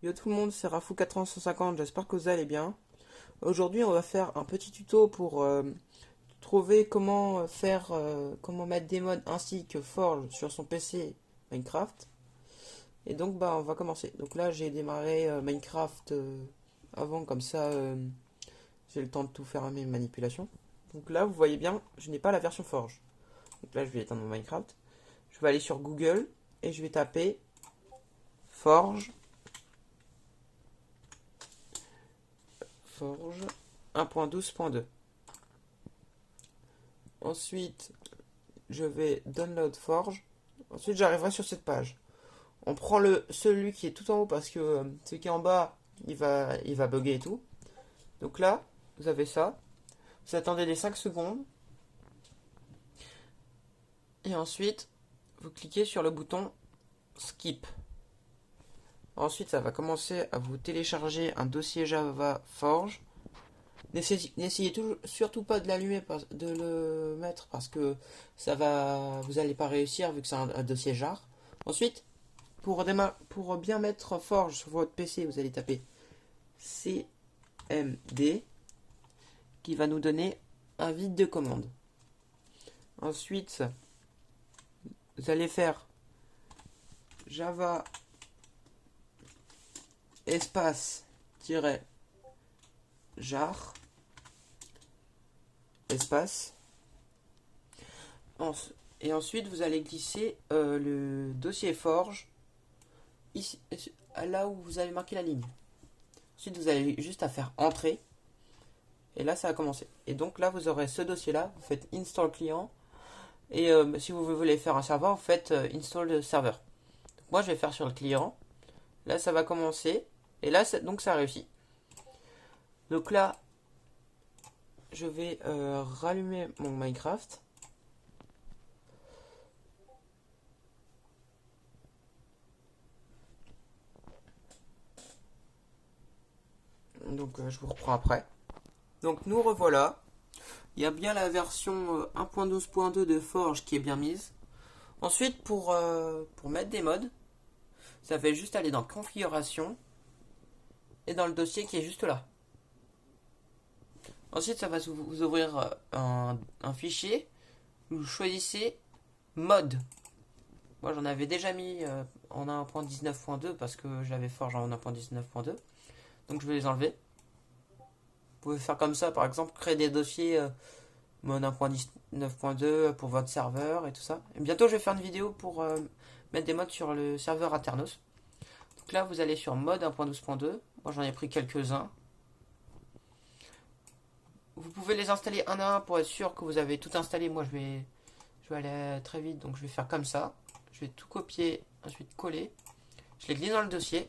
Yo tout le monde, c'est Rafou4150, j'espère que vous allez bien. Aujourd'hui, on va faire un petit tuto pour trouver comment comment mettre des mods ainsi que Forge sur son PC Minecraft. Et donc, on va commencer. Donc là, j'ai démarré Minecraft avant, comme ça, j'ai le temps de tout faire à mes manipulations. Donc là, vous voyez bien, je n'ai pas la version Forge. Donc là, je vais éteindre mon Minecraft. Je vais aller sur Google et je vais taper Forge 1.12.2. Ensuite, je vais download Forge. Ensuite, j'arriverai sur cette page. On prend celui qui est tout en haut parce que celui qui est en bas, il va bugger et tout. Donc là, vous avez ça. Vous attendez les 5 secondes. Et ensuite, vous cliquez sur le bouton Skip. Ensuite, ça va commencer à vous télécharger un dossier Java Forge. N'essayez surtout pas de l'allumer, de le mettre parce que vous n'allez pas réussir vu que c'est un dossier jar. Ensuite, pour bien mettre Forge sur votre PC, vous allez taper cmd qui va nous donner un vide de commande. Ensuite, vous allez faire Java espace-jar espace. Et ensuite, vous allez glisser le dossier Forge ici, là où vous avez marqué la ligne. Ensuite, vous avez juste à faire Entrée. Et là, ça va commencer. Et donc là, vous aurez ce dossier-là. Vous faites Install client. Et si vous voulez faire un serveur, vous faites Install server. Donc, moi, je vais faire sur le client. Là, ça va commencer. Et là, donc ça réussit. Donc là, je vais rallumer mon Minecraft. Donc je vous reprends après. Donc nous revoilà. Il y a bien la version 1.12.2 de Forge qui est bien mise. Ensuite, pour mettre des mods, ça fait juste aller dans Configuration et dans le dossier qui est juste là. Ensuite, ça va vous ouvrir un fichier. Vous choisissez Mod. Moi, j'en avais déjà mis en 1.19.2 parce que j'avais Forge en 1.19.2. Donc, je vais les enlever. Vous pouvez faire comme ça, par exemple, créer des dossiers Mod 1.19.2 pour votre serveur et tout ça. Et bientôt, je vais faire une vidéo pour mettre des mods sur le serveur Aternos. Donc là, vous allez sur Mod 1.12.2. Moi, j'en ai pris quelques-uns. Vous pouvez les installer un à un pour être sûr que vous avez tout installé. Moi, je vais aller très vite, donc je vais faire comme ça. Je vais tout copier, ensuite coller. Je les glisse dans le dossier.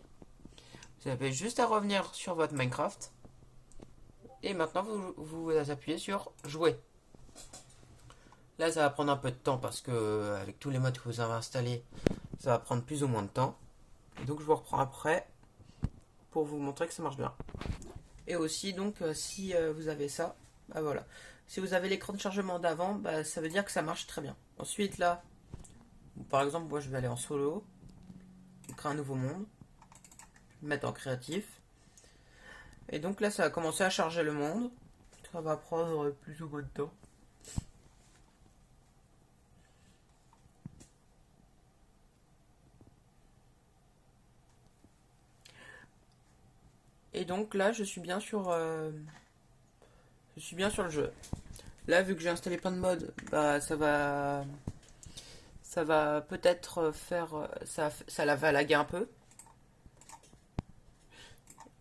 Vous avez juste à revenir sur votre Minecraft. Et maintenant, vous appuyez sur Jouer. Là, ça va prendre un peu de temps parce que avec tous les mods que vous avez installés, ça va prendre plus ou moins de temps. Et donc, je vous reprends après pour vous montrer que ça marche bien. Et aussi, donc, si vous avez ça, voilà. Si vous avez l'écran de chargement d'avant, ça veut dire que ça marche très bien. Ensuite, là, par exemple, moi, je vais aller en solo. Je crée un nouveau monde. Je vais mettre en créatif. Et donc là, ça va commencer à charger le monde. Ça va prendre plus ou moins de temps. Et donc là, je suis bien sur le jeu. Là, vu que j'ai installé plein de mods, ça va peut-être faire ça va laguer un peu.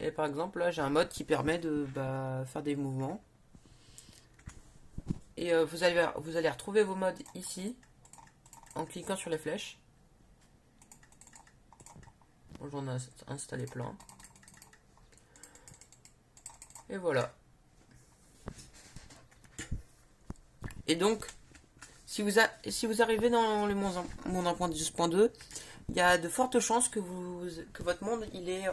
Et par exemple, là, j'ai un mode qui permet de faire des mouvements. Et vous allez retrouver vos mods ici en cliquant sur les flèches. J'en ai installé plein. Et voilà. Et donc, si vous arrivez dans le monde 1.10.2, il y a de fortes chances que votre monde il est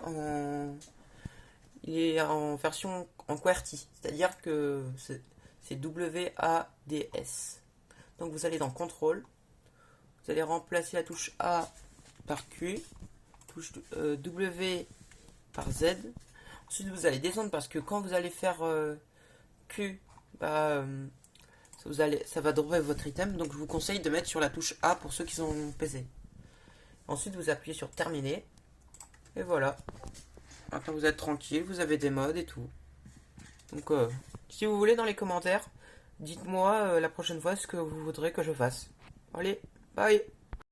en version en QWERTY, c'est-à-dire que c'est WADS. Donc vous allez dans Contrôle, vous allez remplacer la touche A par Q, touche W par Z. Ensuite, vous allez descendre parce que quand vous allez faire Q, bah, ça va dropper votre item. Donc, je vous conseille de mettre sur la touche A pour ceux qui sont PC. Ensuite, vous appuyez sur terminer. Et voilà. Maintenant, vous êtes tranquille, vous avez des modes et tout. Donc, si vous voulez, dans les commentaires, dites-moi la prochaine fois ce que vous voudrez que je fasse. Allez, bye!